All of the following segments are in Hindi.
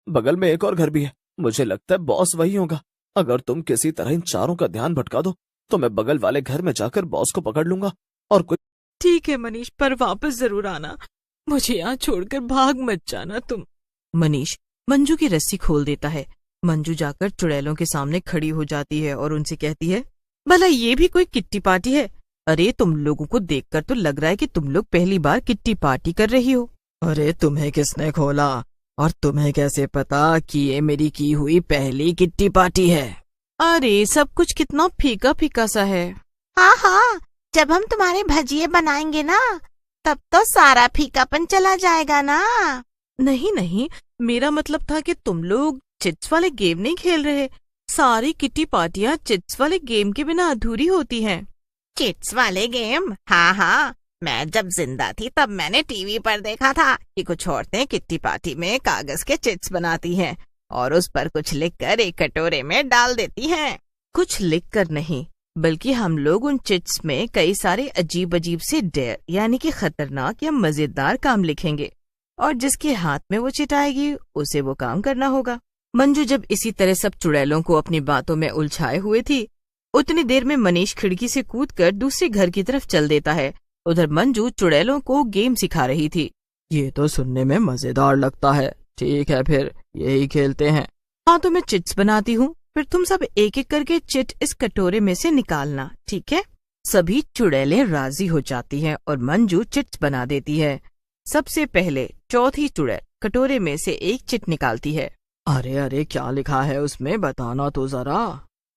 बगल में एक और घर भी है। मुझे लगता है बॉस वही होगा। अगर तुम किसी तरह इन चारों का ध्यान भटका दो तो मैं बगल वाले घर में जाकर बॉस को पकड़ लूंगा और कुछ। ठीक है मनीष, पर वापस जरूर आना। मुझे यहाँ छोड़कर भाग मत जाना तुम। मनीष मंजू की रस्सी खोल देता है। मंजू जाकर चुड़ैलों के सामने खड़ी हो जाती है और उनसे कहती है, भला ये भी कोई किट्टी पार्टी है? अरे तुम लोगों को देखकर तो लग रहा है कि तुम लोग पहली बार किट्टी पार्टी कर रही हो। अरे तुम्हें किसने खोला और तुम्हें कैसे पता कि ये मेरी की हुई पहली किट्टी पार्टी है? अरे सब कुछ कितना फीका फीका सा है। हाँ हाँ, जब हम तुम्हारे भजिए बनाएंगे ना तब तो सारा फीकापन चला जाएगा ना। नहीं नहीं, मेरा मतलब था कि तुम लोग चिट्स वाले गेम नहीं खेल रहे। सारी किट्टी पार्टियां चिट्स वाले गेम के बिना अधूरी होती हैं। चिट्स वाले गेम? हाँ हाँ, मैं जब जिंदा थी तब मैंने टीवी पर देखा था कि कुछ औरतें किट्टी पार्टी में कागज के चिट्स बनाती हैं और उस पर कुछ लिखकर एक कटोरे में डाल देती हैं। कुछ लिखकर नहीं, बल्कि हम लोग उन चिट्स में कई सारे अजीब अजीब से डेयर यानी कि खतरनाक या मजेदार काम लिखेंगे और जिसके हाथ में वो चिट आएगी उसे वो काम करना होगा। मंजू जब इसी तरह सब चुड़ैलों को अपनी बातों में उलझाए हुए थी, उतनी देर में मनीष खिड़की से कूदकर दूसरे घर की तरफ चल देता है। उधर मंजू चुड़ैलों को गेम सिखा रही थी। ये तो सुनने में मजेदार लगता है। ठीक है, फिर यही खेलते हैं। हाँ तो मैं चिट्स बनाती हूँ, फिर तुम सब एक एक करके चिट इस कटोरे में से निकालना, ठीक है? सभी चुड़ैलें राजी हो जाती हैं और मंजू चिट्स बना देती है। सबसे पहले चौथी चुड़ैल कटोरे में से एक चिट निकालती है। अरे अरे, क्या लिखा है उसमें, बताना तो जरा।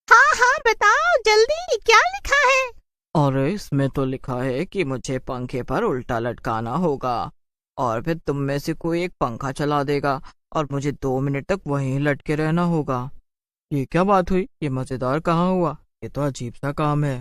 हाँ हाँ बताओ जल्दी, क्या लिखा है? अरे इसमें तो लिखा है कि मुझे पंखे पर उल्टा लटकाना होगा और फिर तुम में से कोई एक पंखा चला देगा और मुझे 2 मिनट तक वहीं लटके रहना होगा। ये क्या बात हुई? ये मजेदार कहाँ हुआ? ये तो अजीब सा काम है।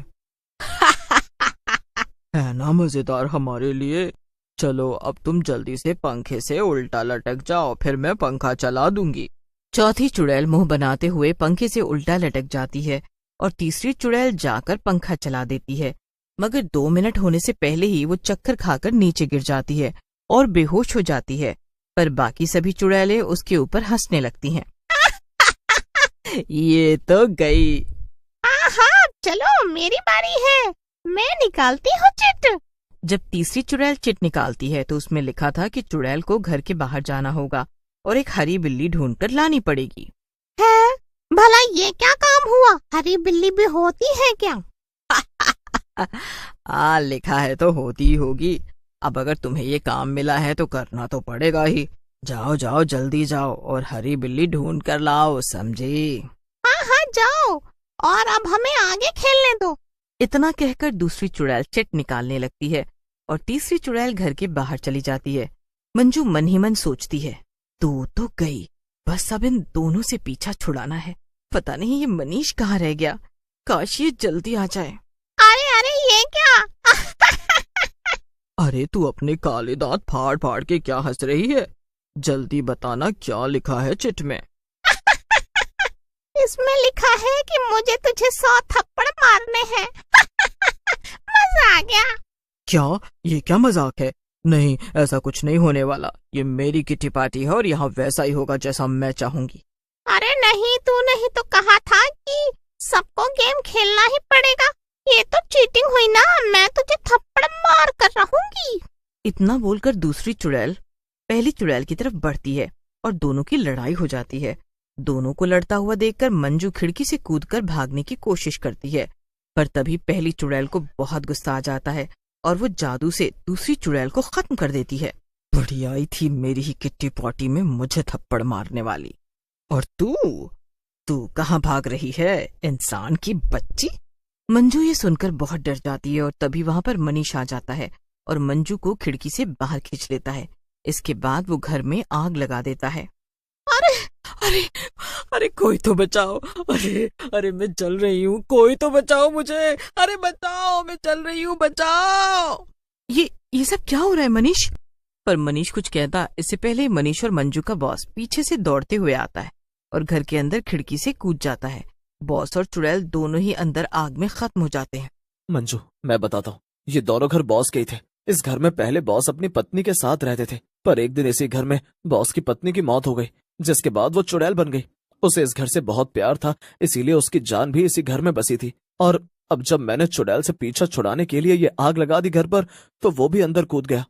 है ना मजेदार हमारे लिए? चलो अब तुम जल्दी से पंखे से उल्टा लटक जाओ, फिर मैं पंखा चला दूंगी। चौथी चुड़ैल मुंह बनाते हुए पंखे से उल्टा लटक जाती है और तीसरी चुड़ैल जाकर पंखा चला देती है, मगर 2 मिनट होने से पहले ही वो चक्कर खाकर नीचे गिर जाती है और बेहोश हो जाती है। पर बाकी सभी चुड़ैलें उसके ऊपर हंसने लगती हैं। ये तो गई। हाँ हाँ, चलो मेरी बारी है, मैं निकालती हूँ चिट। जब तीसरी चुड़ैल चिट निकालती है तो उसमें लिखा था कि चुड़ैल को घर के बाहर जाना होगा और एक हरी बिल्ली ढूंढकर लानी पड़ेगी। है? भला ये क्या काम हुआ? हरी बिल्ली भी होती है क्या? लिखा है तो होती ही होगी। अब अगर तुम्हें ये काम मिला है तो करना तो पड़ेगा ही। जाओ जाओ जल्दी जाओ और हरी बिल्ली ढूंढ कर लाओ, समझी? हाँ हाँ जाओ, और अब हमें आगे खेलने दो। इतना कहकर दूसरी चुड़ैल चिट निकालने लगती है और तीसरी चुड़ैल घर के बाहर चली जाती है। मंजू मन ही मन सोचती है, 2 तो गई, बस अब इन दोनों से पीछा छुड़ाना है। पता नहीं ये मनीष कहाँ रह गया, काश ये जल्दी आ जाए। अरे अरे ये क्या? अरे तू अपने काले दांत फाड़ फाड़ के क्या हंस रही है? जल्दी बताना क्या लिखा है चिट में। इसमें लिखा है कि मुझे तुझे 100 थप्पड़ मारने हैं। मजा आ गया। क्या? ये क्या मजाक है? नहीं, ऐसा कुछ नहीं होने वाला। ये मेरी किट्टी पार्टी है और यहाँ वैसा ही होगा जैसा मैं चाहूंगी। अरे नहीं, तूने ही तो कहा था कि सबको गेम खेलना ही पड़ेगा। ये तो चीटिंग हुई ना, मैं तुझे थप्पड़ मार कर रहूंगी। इतना बोलकर दूसरी चुड़ैल पहली चुड़ैल की तरफ बढ़ती है और दोनों की लड़ाई हो जाती है। दोनों को लड़ता हुआ देखकर मंजू खिड़की से कूदकर भागने की कोशिश करती है, पर तभी पहली चुड़ैल को बहुत गुस्सा आ जाता है और वो जादू से दूसरी चुड़ैल को खत्म कर देती है। बढ़िया आई थी मेरी ही किट्टी पार्टी में मुझे थप्पड़ मारने वाली। और तू कहाँ भाग रही है, इंसान की बच्ची? मंजू ये सुनकर बहुत डर जाती है और तभी वहाँ पर मनीष आ जाता है और मंजू को खिड़की से बाहर खींच लेता है। इसके बाद वो घर में आग लगा देता है। अरे अरे अरे कोई तो बचाओ, अरे अरे मैं जल रही हूँ, कोई तो बचाओ मुझे, अरे बचाओ, मैं जल रही हूँ, बचाओ। ये सब क्या हो रहा है मनीष? पर मनीष कुछ कहता इससे पहले मनीष और मंजू का बॉस पीछे से दौड़ते हुए आता है और घर के अंदर खिड़की से कूद जाता है। बॉस और चुड़ैल दोनों ही अंदर आग में खत्म हो जाते हैं। मंजू, मैं बताता हूँ, ये दोनों घर बॉस के ही थे। इस घर में पहले बॉस अपनी पत्नी के साथ रहते थे, पर एक दिन इसी घर में बॉस की पत्नी की मौत हो गई, जिसके बाद वो चुड़ैल बन गई। उसे इस घर से बहुत प्यार था, इसीलिए उसकी जान भी इसी घर में बसी थी। और अब जब मैंने चुड़ैल से पीछा छुड़ाने के लिए ये आग लगा दी घर पर, तो वो भी अंदर कूद गया।